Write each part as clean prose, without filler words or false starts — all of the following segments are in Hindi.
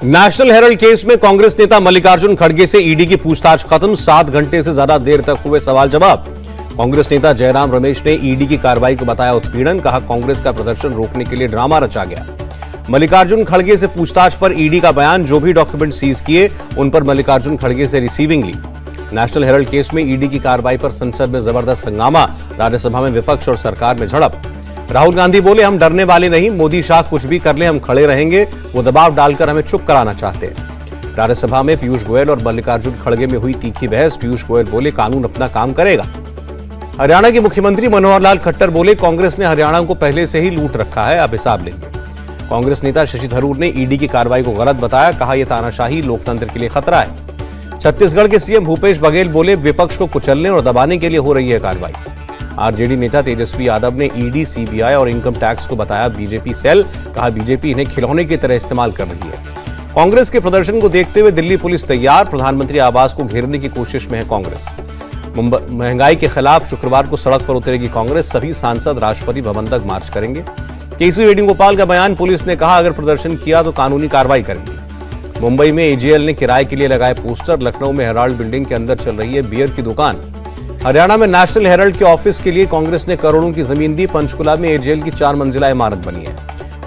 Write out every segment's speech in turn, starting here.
नेशनल हेराल्ड केस में कांग्रेस नेता मल्लिकार्जुन खड़गे से ईडी की पूछताछ खत्म। 7 घंटे से ज्यादा देर तक हुए सवाल जवाब। कांग्रेस नेता जयराम रमेश ने ईडी की कार्रवाई को बताया उत्पीड़न। कहा कांग्रेस का प्रदर्शन रोकने के लिए ड्रामा रचा गया। मल्लिकार्जुन खड़गे से पूछताछ पर ईडी का बयान। जो भी डॉक्यूमेंट सीज किए उन पर मल्लिकार्जुन खड़गे से रिसीविंग ली। नेशनल हेराल्ड केस में ईडी की कार्रवाई पर संसद में जबरदस्त हंगामा। राज्यसभा में विपक्ष और सरकार में झड़प। राहुल गांधी बोले हम डरने वाले नहीं, मोदी शाह कुछ भी कर ले हम खड़े रहेंगे। वो दबाव डालकर हमें चुप कराना चाहते हैं। राज्यसभा में पीयूष गोयल और मल्लिकार्जुन खड़गे में हुई तीखी बहस। पीयूष गोयल बोले कानून अपना काम करेगा। हरियाणा के मुख्यमंत्री मनोहर लाल खट्टर बोले कांग्रेस ने हरियाणा को पहले से ही लूट रखा है, अब हिसाब लेंगे। कांग्रेस नेता शशि थरूर ने ईडी की कार्रवाई को गलत बताया। कहा यह तानाशाही लोकतंत्र के लिए खतरा है। छत्तीसगढ़ के सीएम भूपेश बघेल बोले विपक्ष को कुचलने और दबाने के लिए हो रही है कार्रवाई। आरजेडी नेता तेजस्वी यादव ने ईडी, सीबीआई और इनकम टैक्स को बताया बीजेपी सेल। कहा बीजेपी इन्हें खिलौने की तरह इस्तेमाल कर रही है। कांग्रेस के प्रदर्शन को देखते हुए दिल्ली पुलिस तैयार। प्रधानमंत्री आवास को घेरने की कोशिश में है कांग्रेस। महंगाई के खिलाफ शुक्रवार को सड़क पर उतरेगी कांग्रेस। सभी सांसद राष्ट्रपति भवन तक मार्च करेंगे। केसी वेणुगोपाल का बयान। पुलिस ने कहा अगर प्रदर्शन किया तो कानूनी कार्रवाई करेंगे। मुंबई में एजेएल ने किराए के लिए लगाए पोस्टर। लखनऊ में हेराल्ड बिल्डिंग के अंदर चल रही है बियर की दुकान। हरियाणा में नेशनल हेराल्ड के ऑफिस के लिए कांग्रेस ने करोड़ों की जमीन दी। पंचकुला में एजेएल की 4 मंजिला इमारत बनी है।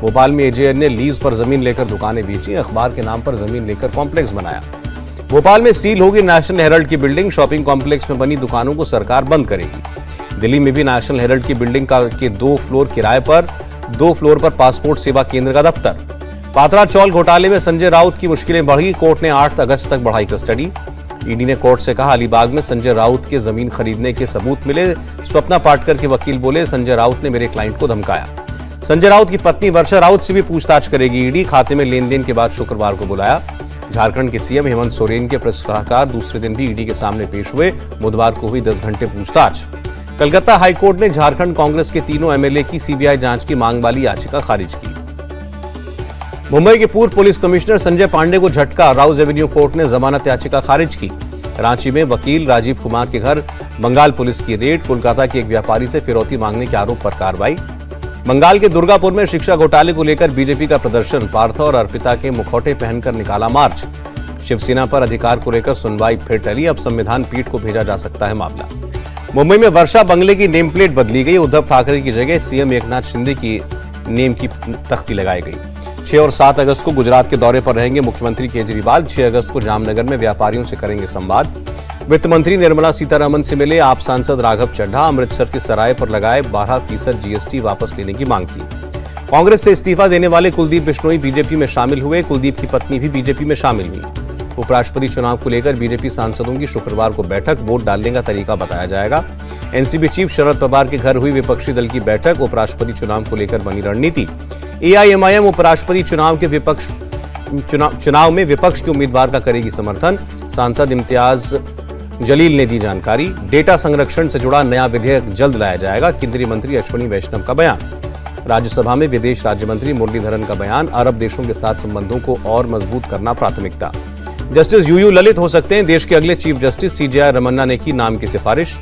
भोपाल में एजेएल ने लीज पर जमीन लेकर दुकानें बेची। अखबार के नाम पर जमीन लेकर कॉम्प्लेक्स बनाया। भोपाल में सील होगी नेशनल हेराल्ड की बिल्डिंग। शॉपिंग कॉम्प्लेक्स में बनी दुकानों को सरकार बंद करेगी। दिल्ली में भी नेशनल हेराल्ड की बिल्डिंग के 2 फ्लोर किराए पर, 2 फ्लोर पर पासपोर्ट सेवा केंद्र का दफ्तर। पात्रा चौल घोटाले में संजय राउत की मुश्किलें बढ़ी। कोर्ट ने 8 अगस्त तक बढ़ाई कस्टडी। ईडी ने कोर्ट से कहा अलीबाग में संजय राउत के जमीन खरीदने के सबूत मिले। स्वप्ना पाटकर के वकील बोले संजय राउत ने मेरे क्लाइंट को धमकाया। संजय राउत की पत्नी वर्षा राउत से भी पूछताछ करेगी ईडी। खाते में लेन देन के बाद शुक्रवार को बुलाया। झारखंड के सीएम हेमंत सोरेन के प्रेस सलाहकार दूसरे दिन भी ईडी के सामने पेश हुए। बुधवार को हुई 10 घंटे पूछताछ। कलकत्ता हाईकोर्ट ने झारखंड कांग्रेस के 3 एमएलए की सीबीआई जांच की मांग वाली याचिका खारिज की। मुंबई के पूर्व पुलिस कमिश्नर संजय पांडे को झटका। राउज एवेन्यू कोर्ट ने जमानत याचिका खारिज की। रांची में वकील राजीव कुमार के घर बंगाल पुलिस की रेड। कोलकाता के एक व्यापारी से फिरौती मांगने के आरोप पर कार्रवाई। बंगाल के दुर्गापुर में शिक्षा घोटाले को लेकर बीजेपी का प्रदर्शन। पार्थ और अर्पिता के मुखौटे पहनकर निकाला मार्च। शिवसेना पर अधिकार को लेकर सुनवाई फिर टली। अब संविधान पीठ को भेजा जा सकता है मामला। मुंबई में वर्षा बंगले की नेम प्लेट बदली गई। उद्धव ठाकरे की जगह सीएम एकनाथ शिंदे की नेम की तख्ती लगाई गई। 6 और 7 अगस्त को गुजरात के दौरे पर रहेंगे मुख्यमंत्री केजरीवाल। 6 अगस्त को जामनगर में व्यापारियों से करेंगे संवाद। वित्त मंत्री निर्मला सीतारमण से मिले आप सांसद राघव चड्ढा। अमृतसर के सराय पर लगाए 12% जीएसटी वापस लेने की मांग की। कांग्रेस से इस्तीफा देने वाले कुलदीप बिश्नोई बीजेपी में शामिल हुए। कुलदीप की पत्नी भी बीजेपी में शामिल हुई। उपराष्ट्रपति चुनाव को लेकर बीजेपी सांसदों की शुक्रवार को बैठक। वोट डालने का तरीका बताया जाएगा। एनसीपी चीफ शरद पवार के घर हुई विपक्षी दल की बैठक। उपराष्ट्रपति चुनाव को लेकर बनी रणनीति। एआईएमआईएम उपराष्ट्रपति चुनाव में विपक्ष के उम्मीदवार का करेगी समर्थन। सांसद इम्तियाज जलील ने दी जानकारी। डेटा संरक्षण से जुड़ा नया विधेयक जल्द लाया जाएगा। केंद्रीय मंत्री अश्विनी वैष्णव का बयान। राज्यसभा में विदेश राज्य मंत्री मुरलीधरन का बयान। अरब देशों के साथ संबंधों को और मजबूत करना प्राथमिकता। जस्टिस यूयू ललित हो सकते हैं देश के अगले चीफ जस्टिस। सीजेआई रमन्ना ने की नाम की सिफारिश।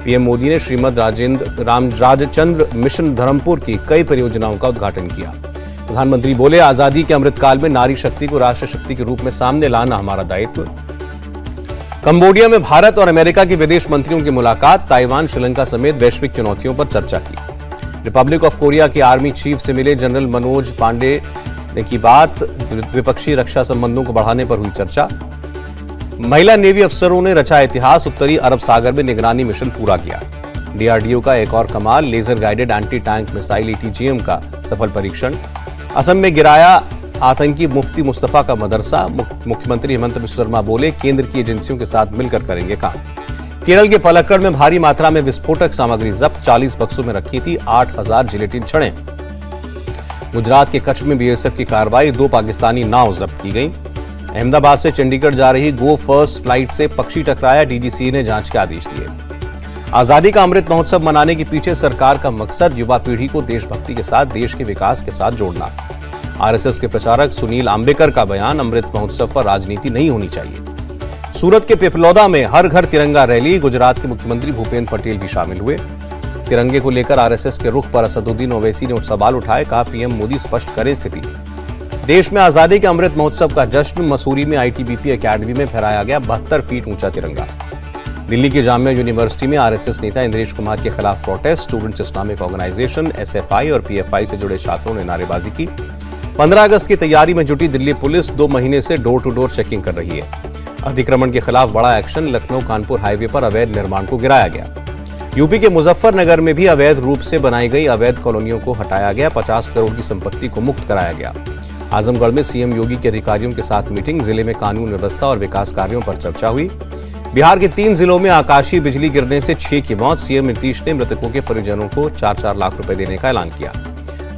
पीएम मोदी ने श्रीमद राजचंद्र मिशन धर्मपुर की कई परियोजनाओं का उद्घाटन किया। प्रधानमंत्री बोले आजादी के अमृतकाल में नारी शक्ति को राष्ट्र शक्ति के रूप में सामने लाना हमारा दायित्व। कंबोडिया में भारत और अमेरिका के विदेश मंत्रियों की मुलाकात। ताइवान, श्रीलंका समेत वैश्विक चुनौतियों पर चर्चा की। रिपब्लिक ऑफ कोरिया के आर्मी चीफ से मिले जनरल मनोज पांडे ने की बात। द्विपक्षीय रक्षा संबंधों को बढ़ाने पर हुई चर्चा। महिला नेवी अफसरों ने रचा इतिहास। उत्तरी अरब सागर में निगरानी मिशन पूरा किया। डीआरडीओ का एक और कमाल। Laser guided anti tank missile ATGM का सफल परीक्षण। असम में गिराया आतंकी मुफ्ती मुस्तफा का मदरसा। मुख्यमंत्री हेमंत बिश्व शर्मा बोले केंद्र की एजेंसियों के साथ मिलकर करेंगे काम। केरल के पलक्कड़ में भारी मात्रा में विस्फोटक सामग्री जब्त। 40 बक्सों में रखी थी 8000 जिलेटिन छड़ें। गुजरात के कच्छ में बीएसएफ की कार्रवाई। 2 पाकिस्तानी नाव जब्त की गई। अहमदाबाद से चंडीगढ़ जा रही गो फर्स्ट फ्लाइट से पक्षी टकराया। डीजीसी ने जांच के आदेश दिए। आजादी का अमृत महोत्सव मनाने के पीछे सरकार का मकसद युवा पीढ़ी को देशभक्ति के साथ देश के विकास के साथ जोड़ना। आरएसएस के प्रचारक सुनील आंबेकर का बयान। अमृत महोत्सव पर राजनीति नहीं होनी चाहिए। सूरत के पिपलौदा में हर घर तिरंगा रैली। गुजरात के मुख्यमंत्री भूपेंद्र पटेल भी शामिल हुए। तिरंगे को लेकर आरएसएस के रुख पर असदुद्दीन ओवैसी ने सवाल उठाए। कहा पीएम मोदी स्पष्ट करें स्थिति। देश में आजादी के अमृत महोत्सव का जश्न। मसूरी में आईटीबीपी एकेडमी में फहराया गया 72 फीट ऊंचा तिरंगा। दिल्ली की जामिया यूनिवर्सिटी में आरएसएस नेता इंद्रेश कुमार के खिलाफ protest. Students Islamic organisation SFI और पीएफआई से जुड़े छात्रों ने नारेबाजी की। 15 अगस्त की तैयारी में जुटी दिल्ली पुलिस 2 महीने से डोर टू डोर चेकिंग कर रही है। अतिक्रमण के खिलाफ बड़ा एक्शन। लखनऊ कानपुर हाईवे पर अवैध निर्माण को गिराया गया। यूपी के मुजफ्फरनगर में भी अवैध रूप से बनाई गई अवैध कॉलोनियों को हटाया गया। 50 करोड़ की संपत्ति को मुक्त कराया गया। आजमगढ़ में सीएम योगी के अधिकारियों के साथ मीटिंग। जिले में कानून व्यवस्था और विकास कार्यों पर चर्चा हुई। बिहार के 3 जिलों में आकाशीय बिजली गिरने से 6 की मौत। सीएम नीतीश ने मृतकों के परिजनों को 4-4 लाख रुपए देने का ऐलान किया।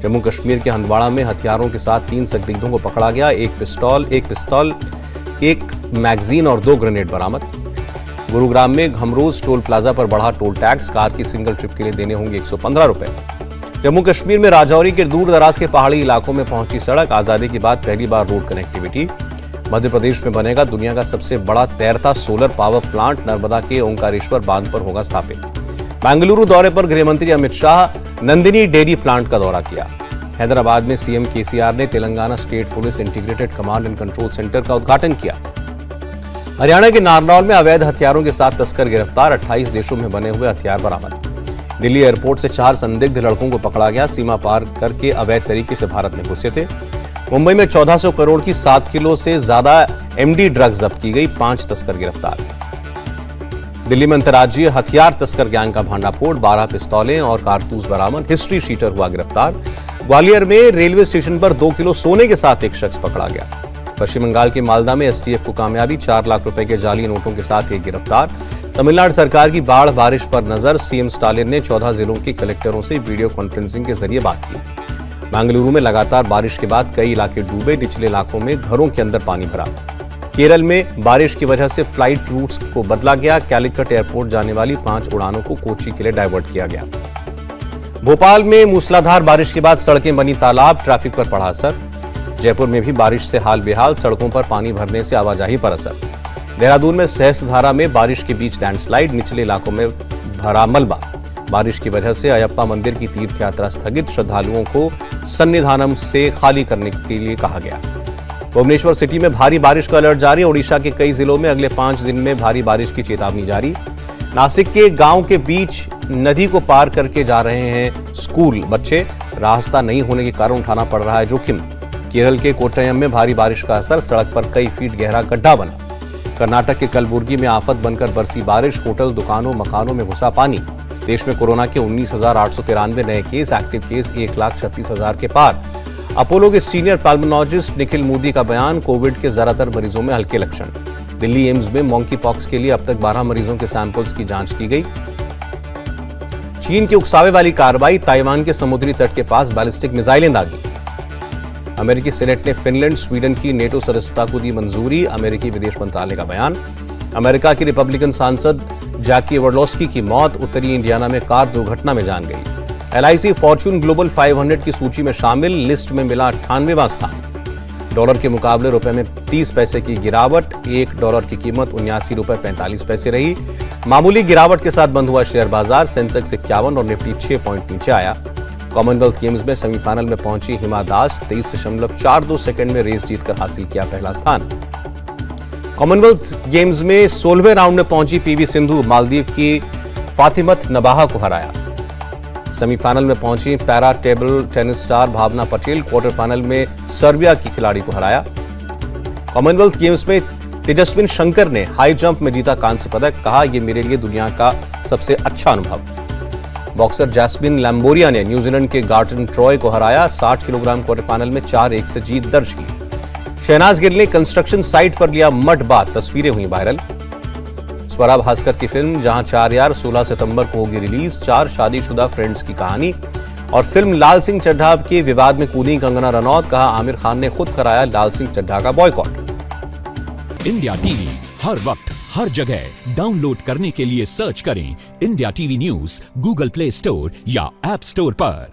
जम्मू कश्मीर के हंदवाड़ा में हथियारों के साथ 3 संदिग्धों को पकड़ा गया। एक पिस्तौल, एक मैगजीन और 2 ग्रेनेड बरामद। गुरुग्राम में घमरोज टोल प्लाजा पर बढ़ा टोल टैक्स। कार की सिंगल ट्रिप के लिए देने होंगे 115 रुपए। जम्मू कश्मीर में राजौरी के दूर दराज के पहाड़ी इलाकों में पहुंची सड़क। आजादी के बाद पहली बार रोड कनेक्टिविटी। मध्य प्रदेश में बनेगा दुनिया का सबसे बड़ा तैरता सोलर पावर प्लांट। नर्मदा के ओंकारेश्वर बांध पर होगा स्थापित। बेंगलुरु दौरे पर गृहमंत्री अमित शाह नंदिनी डेयरी प्लांट का दौरा किया। हैदराबाद में सीएम केसीआर ने Telangana state police integrated command and control centre का उद्घाटन किया। हरियाणा के नारनौल में अवैध हथियारों के साथ तस्कर गिरफ्तार। 28 देशों में बने हुए हथियार बरामद। दिल्ली एयरपोर्ट से 4 संदिग्ध लड़कों को पकड़ा गया। सीमा पार करके अवैध तरीके से भारत में घुसे थे। मुंबई में 1400 करोड़ की 7 किलो से ज्यादा एमडी ड्रग्स जब्त की गई। 5 तस्कर गिरफ्तार। दिल्ली में अंतर्राज्यीय हथियार तस्कर गैंग का भांडाफोड़। 12 पिस्तौलें और कारतूस बरामद। हिस्ट्री शीटर हुआ गिरफ्तार। ग्वालियर में रेलवे स्टेशन पर 2 किलो सोने के साथ एक शख्स पकड़ा गया। पश्चिम बंगाल के मालदा में एसटीएफ को कामयाबी। 4 लाख रुपए के जाली नोटों के साथ एक गिरफ्तार। तमिलनाडु सरकार की बाढ़ बारिश पर नजर। सीएम स्टालिन ने 14 जिलों के कलेक्टरों से वीडियो कॉन्फ्रेंसिंग के जरिए बात की। बेंगलुरु में लगातार बारिश के बाद कई इलाके डूबे। निचले इलाकों में घरों के अंदर पानी भरा। केरल में बारिश की वजह से फ्लाइट रूट्स को बदला गया। कैलिकट एयरपोर्ट जाने वाली 5 उड़ानों को कोच्चि के लिए डाइवर्ट किया गया। भोपाल में मूसलाधार बारिश के बाद सड़कें बनी तालाब। ट्रैफिक पर पड़ा असर। जयपुर में भी बारिश से हाल बेहाल। सड़कों पर पानी भरने से आवाजाही पर असर। देहरादून में सहस्त्रधारा में बारिश के बीच लैंडस्लाइड। निचले इलाकों में भरा मलबा। बारिश की वजह से अयप्पा मंदिर की तीर्थ यात्रा स्थगित। श्रद्धालुओं को सन्निधानम से खाली करने के लिए कहा गया। भुवनेश्वर सिटी में भारी बारिश का अलर्ट जारी। ओडिशा के कई जिलों में अगले 5 दिन में भारी बारिश की चेतावनी जारी। नासिक के गांव के बीच नदी को पार करके जा रहे हैं स्कूल बच्चे। रास्ता नहीं होने के कारण उठाना पड़ रहा है जोखिम। केरल के कोट्टयम में भारी बारिश का असर। सड़क पर कई फीट गहरा गड्ढा बना। कर्नाटक के कलबुर्गी में आफत बनकर बरसी बारिश। होटल, दुकानों, मकानों में घुसा पानी। देश में कोरोना के 19,893 नए केस। एक्टिव केस 1,36,000 के पार। अपोलो के सीनियर पल्मोनोलॉजिस्ट निखिल मोदी का बयान। कोविड के ज्यादातर मरीजों में हल्के लक्षण। दिल्ली एम्स में मॉन्की पॉक्स के लिए अब तक 12 मरीजों के सैंपल्स की जांच की गई। चीन की उकसावे वाली कार्रवाई। ताइवान के समुद्री तट के पास बैलिस्टिक मिसाइलें दागी। अमेरिकी सेनेट ने फिनलैंड, स्वीडन की नेटो सदस्यता को दी मंजूरी। अमेरिकी विदेश मंत्रालय का बयान। अमेरिका की रिपब्लिकन सांसद जैकी वर्लोस्की की मौत। उत्तरी इंडियाना में कार दुर्घटना में जान गई। एलआईसी फॉर्च्यून ग्लोबल 500 की सूची में शामिल। लिस्ट में मिला 98वां स्थान। डॉलर के मुकाबले रुपए में 30 पैसे की गिरावट। $1 की कीमत 79 रुपए 45 पैसे रही। मामूली गिरावट के साथ बंद हुआ शेयर बाजार। सेंसेक्स 51 और निफ्टी 6 पॉइंट नीचे आया। कॉमनवेल्थ गेम्स में सेमीफाइनल में पहुंची हिमा दास। 23.42 सेकंड में रेस जीतकर हासिल किया पहला स्थान। कॉमनवेल्थ गेम्स में 16वें राउंड में पहुंची पीवी सिंधु मालदीव की फातिमत नबाहा को हराया। सेमीफाइनल में पहुंची पैरा टेबल टेनिस स्टार भावना पटेल। क्वार्टर फाइनल में सर्बिया की खिलाड़ी को हराया। कॉमनवेल्थ गेम्स में तेजस्विन शंकर ने हाई जंप में जीता कांस्य पदक। कहा, यह मेरे लिए दुनिया का सबसे अच्छा अनुभव। बॉक्सर जैस्मिन लैम्बोरिया ने न्यूजीलैंड के गार्टन ट्रॉय को हराया। 60 किलोग्राम क्वार्टर फाइनल में 4-1 से जीत दर्ज की। शहनाज गिल ने कंस्ट्रक्शन साइट पर लिया मड बाथ। तस्वीरें हुई वायरल। स्वरा भास्कर की फिल्म जहां 4 यार 16 सितंबर को होगी रिलीज। 4 शादीशुदा फ्रेंड्स की कहानी। और फिल्म लाल सिंह चड्ढा के विवाद में कूदी कंगना रनौत। कहा, आमिर खान ने खुद कराया लाल सिंह चड्ढा का बॉयकॉट। इंडिया टीवी हर वक्त हर जगह डाउनलोड करने के लिए सर्च करें India TV news Google play store या ऐप स्टोर पर।